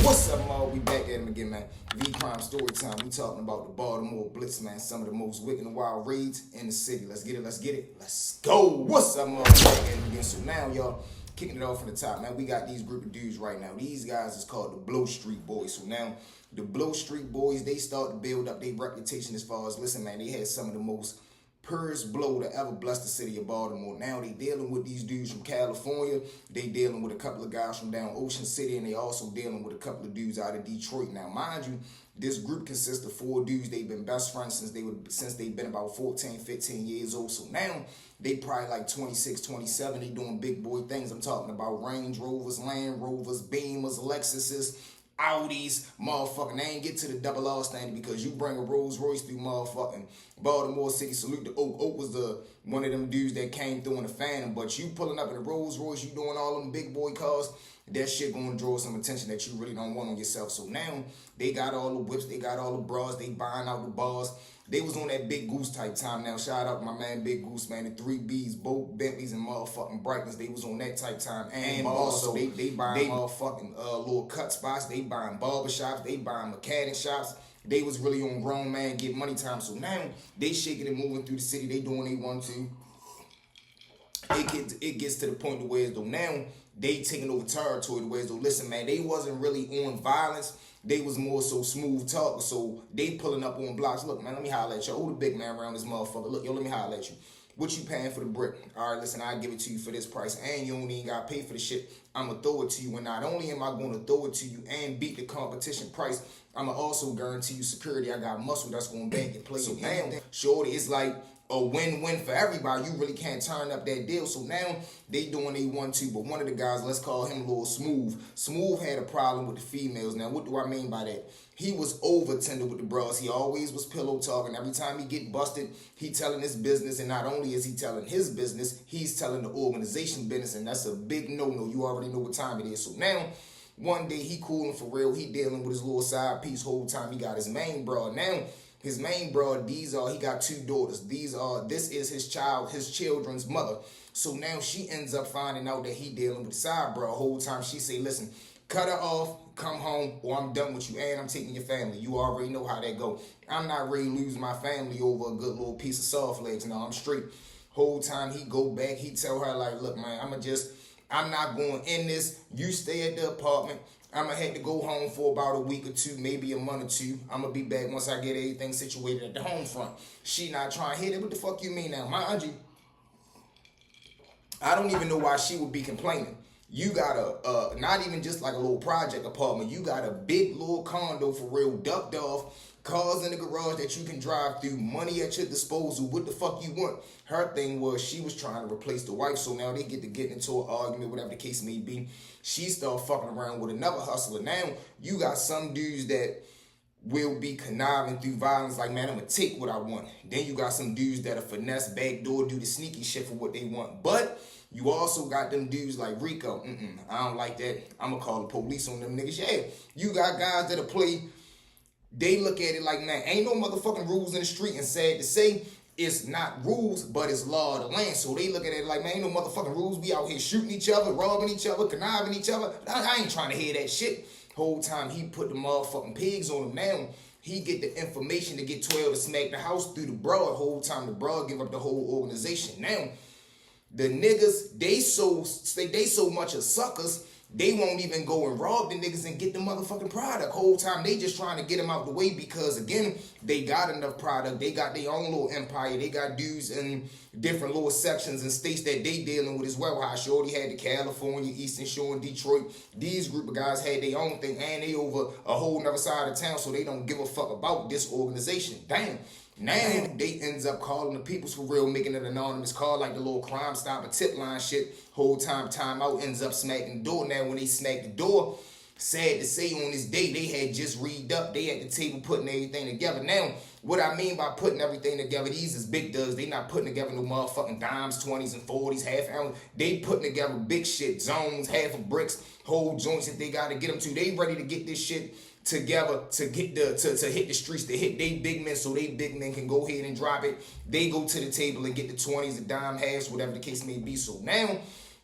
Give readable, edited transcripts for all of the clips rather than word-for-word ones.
What's up, y'all? We back at him again, man. V-Crime Story Time. We talking about the Baltimore BLITZ, man. Some of the most wicked and wild raids in the city. Let's get it, let's get it, let's go. What's up, y'all? Back at him again. So now, y'all, kicking it off from the top, man. We got these group of dudes right now. These guys is called the Blow Street Boys. So now, the Blow Street Boys, they start to build up their reputation as far as, listen, man, they had some of the most purest blow to ever bless the city of Baltimore. Now they dealing with these dudes from California. They dealing with a couple of guys from down Ocean City, and they also dealing with a couple of dudes out of Detroit. Now, mind you, this group consists of 4 dudes. They've been best friends since they've been about 14, 15 years old. So now they probably like 26, 27. They doing big boy things. I'm talking about Range Rovers, Land Rovers, Beamers, Lexuses, Audis, motherfucking. They ain't get to the double R standard because you bring a Rolls Royce through motherfucking Baltimore City. Salute to Oak. Oak was one of them dudes that came through in the Phantom. But you pulling up in a Rolls Royce, you doing all them big boy cars, that shit gonna draw some attention that you really don't want on yourself. So now they got all the whips, they got all the bras, they buying out the bars. They was on that Big Goose type time. Now, shout out to my man Big Goose, man. The 3Bs, both Bentleys and motherfucking Brightons. They was on that type time. And also, they buying motherfucking little cut spots. They buying barbershops. They buying mechanic shops. They was really on grown man get money time. So now, they shaking and moving through the city. They doing they want to. It gets to the point to where though now, they taking over territory to where though, listen, man, they wasn't really on violence. They was more so smooth talk, so they pulling up on blocks. Look, man, let me holler at you. Who the big man around this motherfucker? Look, yo, let me holler at you. What you paying for the brick? All right, listen, I'll give it to you for this price, and you don't even got to pay for the shit. I'm going to throw it to you, and not only am I going to throw it to you and beat the competition price, I'm going to also guarantee you security. I got muscle that's going to bank and play. So now, shorty, it's like a win-win for everybody. You really can't turn up that deal. So now they doing they want to, but one of the guys, let's call him a little Smooth. Smooth had a problem with the females. Now, what do I mean by that? He was over tender with the bras. He always was pillow talking. Every time he get busted, he telling his business, and not only is he telling his business, he's telling the organization business, and that's a big no-no. You already know what time it is. So now, one day he cooling for real. He dealing with his little side piece whole time. He got his main broad. Now, his main broad, he got 2 daughters. This is his children's mother. So now she ends up finding out that he dealing with the side broad whole time. She say, listen, cut her off, come home, or I'm done with you, and I'm taking your family. You already know how that go. I'm not ready to lose my family over a good little piece of soft legs. No, I'm straight. Whole time he go back, he tell her like, look, man, I'm not going in this. You stay at the apartment. I'm going to have to go home for about a week or 2, maybe a month or 2. I'm going to be back once I get everything situated at the home front. She not trying to hit it. What the fuck you mean now? Mind you, I don't even know why she would be complaining. You got a, not even just like a little project apartment. You got a big little condo for real, ducked off, cars in the garage that you can drive through, money at your disposal. What the fuck you want? Her thing was she was trying to replace the wife, so now they get into an argument, whatever the case may be. She start fucking around with another hustler. Now, you got some dudes that will be conniving through violence, like, man, I'm gonna take what I want. Then you got some dudes that are finesse, backdoor, do the sneaky shit for what they want. But you also got them dudes like Rico. I don't like that. I'm gonna call the police on them niggas. Yeah, you got guys that'll play. They look at it like, man, ain't no motherfucking rules in the street, and sad to say, it's not rules, but it's law of the land. So they look at it like, man, ain't no motherfucking rules. We out here shooting each other, robbing each other, conniving each other. I ain't trying to hear that shit. Whole time he put the motherfucking pigs on him. Now he get the information to get 12 to smack the house through the broad. Whole time the broad give up the whole organization. Now the niggas, they so much of suckers, they won't even go and rob the niggas and get the motherfucking product. Whole time they just trying to get them out the way because, again, they got enough product. They got their own little empire. They got dudes in different little sections and states that they dealing with as well. How Shorty had the California, Eastern Shore, and Detroit. These group of guys had their own thing, and they over a whole nother side of town, so they don't give a fuck about this organization. Damn. Now, they ends up calling the peoples for real, making an anonymous call like the little Crime Stopper tip line shit. Whole time out ends up smacking the door. Now, when they smack the door, sad to say, on this day, they had just read up. They at the table putting everything together. Now, what I mean by putting everything together, these is big duds. They not putting together no motherfucking dimes, 20s, and 40s, half ounce. They putting together big shit, zones, half of bricks, whole joints that they got to get them to. They ready to get this shit together to get to hit the streets, to hit they big men, so they big men can go ahead and drop it. They go to the table and get the 20s, the dime hash, whatever the case may be. So now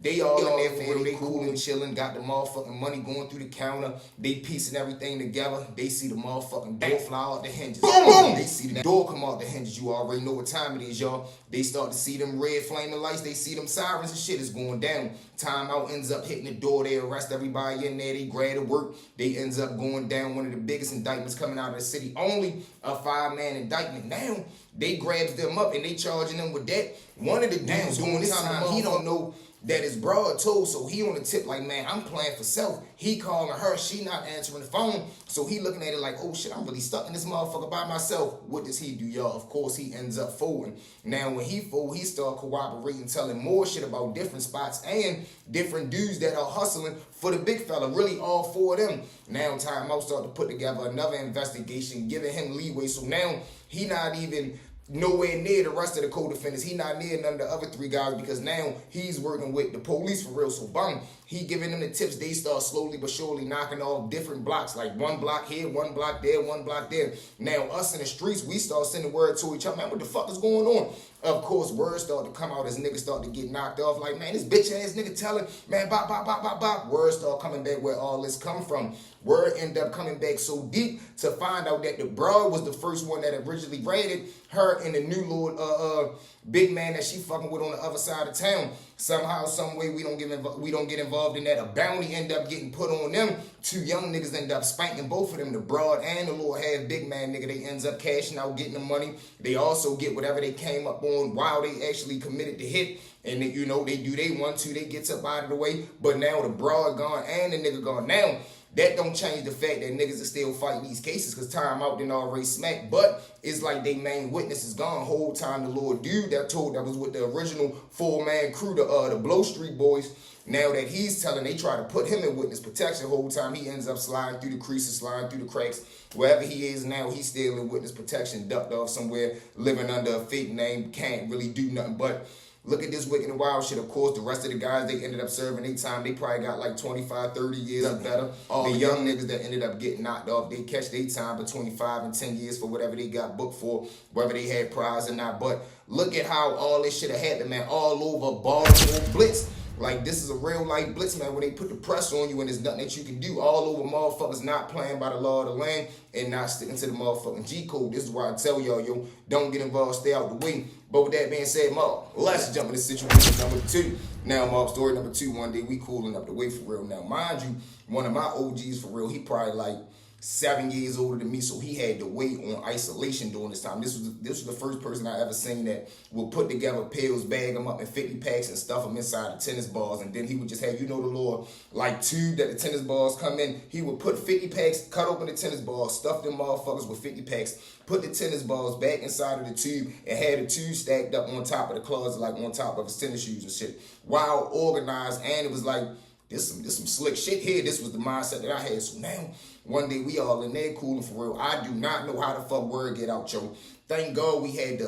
They all in there for real. They cool and chilling. Got the motherfucking money going through the counter. They piecing everything together. They see the motherfucking door fly out the hinges. Boom, boom. They see the door come out the hinges. You already know what time it is, y'all. They start to see them red flaming lights. They see them sirens and shit is going down. Timeout ends up hitting the door. They arrest everybody in there. They grab the work. They ends up going down. One of the biggest indictments coming out of the city. Only a 5-man indictment. Now, they grabs them up and they charging them with that. One of the dudes doing this time, he don't know that his broad told, so he on the tip like, man, I'm playing for self. He calling her, she not answering the phone. So he looking at it like, oh shit, I'm really stuck in this motherfucker by myself. What does he do, y'all? Of course, he ends up folding. Now, when he fold, he start cooperating, telling more shit about different spots and different dudes that are hustling for the big fella. Really, all 4 of them. Now, Timeout start to put together another investigation, giving him leeway. So now, he not even nowhere near the rest of the co-defendants. He not near none of the other 3 guys because now he's working with the police for real. So bum, he giving them the tips. They start slowly but surely knocking off different blocks, like 1 block here, 1 block there, 1 block there. Now us in the streets, we start sending word to each other, man, what the fuck is going on? Of course, words start to come out as niggas start to get knocked off. Like, man, this bitch ass nigga telling, man, bop, bop, bop, bop, bop. Words start coming back where all this come from. Word end up coming back so deep to find out that the broad was the first one that originally raided her and the new little big man that she fucking with on the other side of town. Somehow, some way, we don't get involved in that. A bounty end up getting put on them. 2 young niggas end up spanking both of them, the broad and the little half big man nigga. They ends up cashing out, getting the money. They also get whatever they came up on while they actually committed the hit. And they, you know, they do they want to, they gets up out of the way. But now the broad gone and the nigga gone. Now, that don't change the fact that niggas are still fighting these cases because Timeout didn't already smack. But it's like they main witness is gone. Whole time the little dude that was with the original 4-man crew, the Blow Street Boys, now that he's telling, they try to put him in witness protection. Whole time he ends up sliding through the creases, sliding through the cracks. Wherever he is now, he's still in witness protection, ducked off somewhere, living under a fake name, can't really do nothing but look at this wicked and wild shit. Of course, the rest of the guys, they ended up serving their time. They probably got like 25, 30 years or better. All the young niggas that ended up getting knocked off, they catch their time between 5 and 10 years for whatever they got booked for, whether they had prize or not. But look at how all this shit happened, man. All over Baltimore Blitz. Like, this is a real life blitz, man, when they put the press on you and there's nothing that you can do. All over motherfuckers not playing by the law of the land and not sticking to the motherfucking G-code. This is why I tell y'all, yo, don't get involved, stay out the way. But with that being said, Mark, let's jump into situation number 2. Now, Mark, story number 2, one day we cooling up the way for real. Now, mind you, one of my OGs for real, he probably like 7 years older than me, so he had to wait on isolation during this time. This was the first person I ever seen that would put together pills, bag them up in 50 packs and stuff them inside the tennis balls, and then he would just have, you know, the little like tube that the tennis balls come in. He would put 50 packs, cut open the tennis balls, stuff them motherfuckers with 50 packs, put the tennis balls back inside of the tube, and had the tube stacked up on top of the closet, like on top of his tennis shoes and shit. Wild, organized, and it was like, this some slick shit here. This was the mindset that I had. So now, one day we all in there cooling for real. I do not know how the fuck word get out, yo. Thank God we had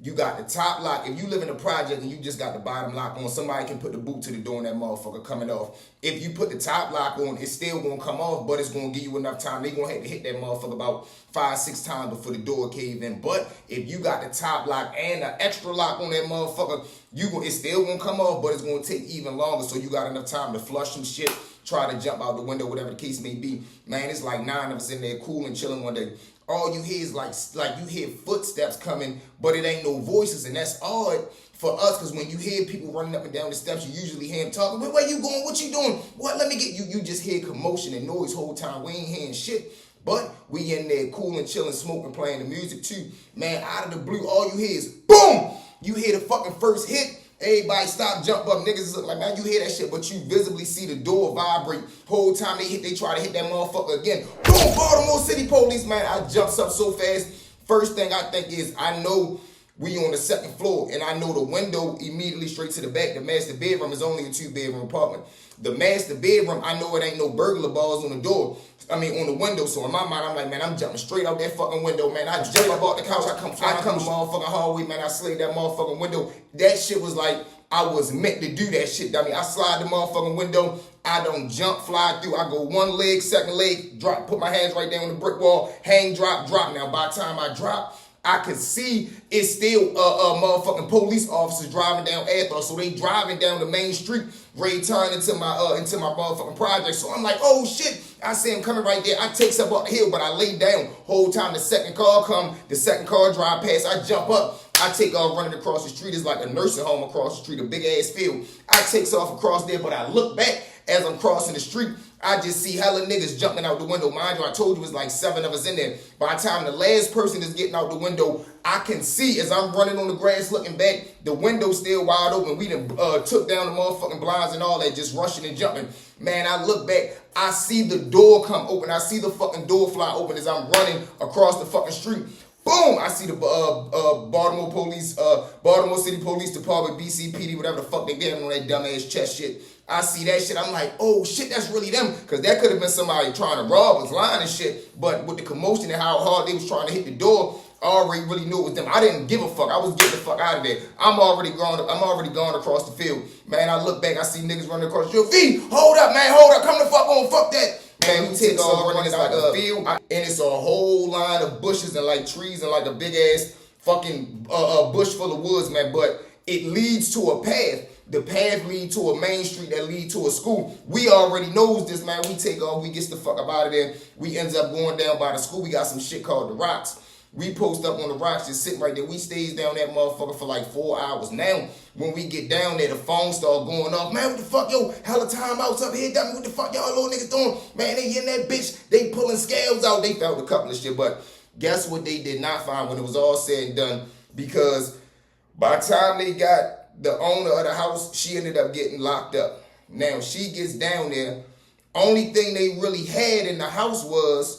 you got the top lock. If you live in a project and you just got the bottom lock on, somebody can put the boot to the door and that motherfucker coming off. If you put the top lock on, it's still going to come off, but it's going to give you enough time. They going to have to hit that motherfucker about 5-6 times before the door cave in. But if you got the top lock and an extra lock on that motherfucker, it's still going to come off, but it's going to take even longer, so you got enough time to flush some shit, try to jump out the window, whatever the case may be. Man, it's like 9 of us in there cool and chilling one day. All you hear is like you hear footsteps coming, but it ain't no voices, and that's odd for us, because when you hear people running up and down the steps, you usually hear them talking. Where you going? What you doing? What? Let me get you. You just hear commotion and noise whole time. We ain't hearing shit. But we in there cool and chilling, smoking, playing the music too. Man, out of the blue, all you hear is boom! You hear the fucking first hit. Everybody stop, jump up. Niggas look like, man, you hear that shit, but you visibly see the door vibrate. Whole time they try to hit that motherfucker again. Boom, Baltimore City Police, man. I jumps up so fast. First thing I think is, I know we on the 2nd floor, and I know the window immediately straight to the back. The master bedroom is only a 2-bedroom apartment. The master bedroom, I know it ain't no burglar bars on the door. On the window. So in my mind, I'm like, man, I'm jumping straight out that fucking window, man. I jump up off the couch. I come the motherfucking hallway, man. I slid that motherfucking window. That shit was like, I was meant to do that shit. I mean, I slide the motherfucking window. I don't jump, fly through. I go one leg, second leg, drop, put my hands right there on the brick wall, hang, drop. Now, by the time I drop, I can see it's still motherfucking police officers driving down Athol. So they driving down the main street, ready to turn into my motherfucking project. So I'm like, oh shit. I see him coming right there. I takes up the hill, but I lay down. Whole time the second car come, the second car drive past. I jump up. I take off running across the street. It's like a nursing home across the street, a big ass field. I takes off across there, but I look back as I'm crossing the street. I just see hella niggas jumping out the window. Mind you, I told you it was like 7 of us in there. By the time the last person is getting out the window, I can see as I'm running on the grass looking back, the window's still wide open. We done took down the motherfucking blinds and all that, just rushing and jumping. Man, I look back, I see the door come open. I see the fucking door fly open as I'm running across the fucking street. Boom! I see the Baltimore police, Baltimore City Police Department, BCPD, whatever the fuck they did on that dumbass chest shit. I see that shit. I'm like, oh shit, that's really them. Because that could have been somebody trying to rob us, lying and shit. But with the commotion and how hard they was trying to hit the door, I already really knew it was them. I didn't give a fuck. I was getting the fuck out of there. I'm already gone across the field. Man, I look back, I see niggas running across the field. V, hold up, man, hold up. Come the fuck on, fuck that. Man, we take off running like a field. And it's a whole line of bushes and like trees and like a big ass fucking bush full of woods, man. But it leads to a path. The path leads to a main street that leads to a school. We already knows this, man. We take off, we gets the fuck up out of there. We ends up going down by the school. We got some shit called the Rocks. We post up on the rocks, just sitting right there. We stays down that motherfucker for like 4 hours. Now, when we get down there, the phone start going off. Man, what the fuck, yo? Hella timeouts up here, dummy. What the fuck y'all little niggas doing? Man, they in that bitch. They pulling scales out. They found a couple of shit, but guess what they did not find when it was all said and done? Because by the time they got the owner of the house, she ended up getting locked up. Now, she gets down there. Only thing they really had in the house was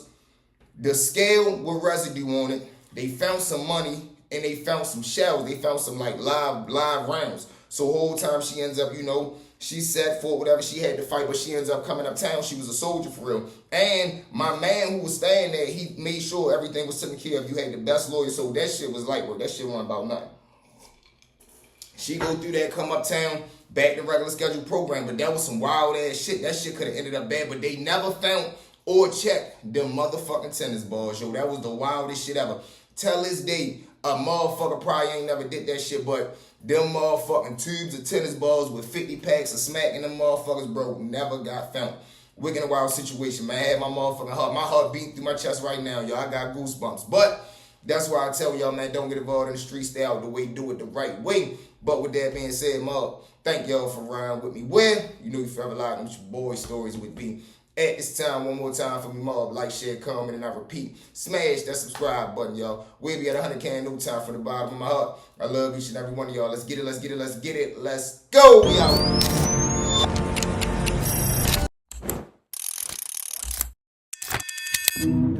the scale with residue on it. They found some money and they found some shells. They found some like live rounds. So the whole time she ends up, you know, she set for whatever she had to fight, but she ends up coming uptown. She was a soldier for real. And my man who was staying there, he made sure everything was taken care of. You had the best lawyer, so that shit was light work. That shit wasn't about nothing. She go through that, come uptown, back to regular scheduled program, but that was some wild ass shit. That shit could have ended up bad, but they never found or check them motherfucking tennis balls, yo. That was the wildest shit ever. Till this day, a motherfucker probably ain't never did that shit, but them motherfucking tubes of tennis balls with 50 packs of smack in them motherfuckers, bro, never got found. Wicked and wild situation, man. I had my motherfucking heart. My heart beating through my chest right now, yo. I got goosebumps. But that's why I tell y'all, man, don't get involved in the street. Stay out the way. Do it the right way. But with that being said, thank y'all for riding with me. Where? You know you forever live with your boy stories with me. At this time, one more time for me, mob, like, share, comment, and I repeat, smash that subscribe button, y'all. We'll be at 100K in no time from the bottom of my heart. I love each and every one of y'all. Let's get it, let's get it, let's get it. Let's go, we out.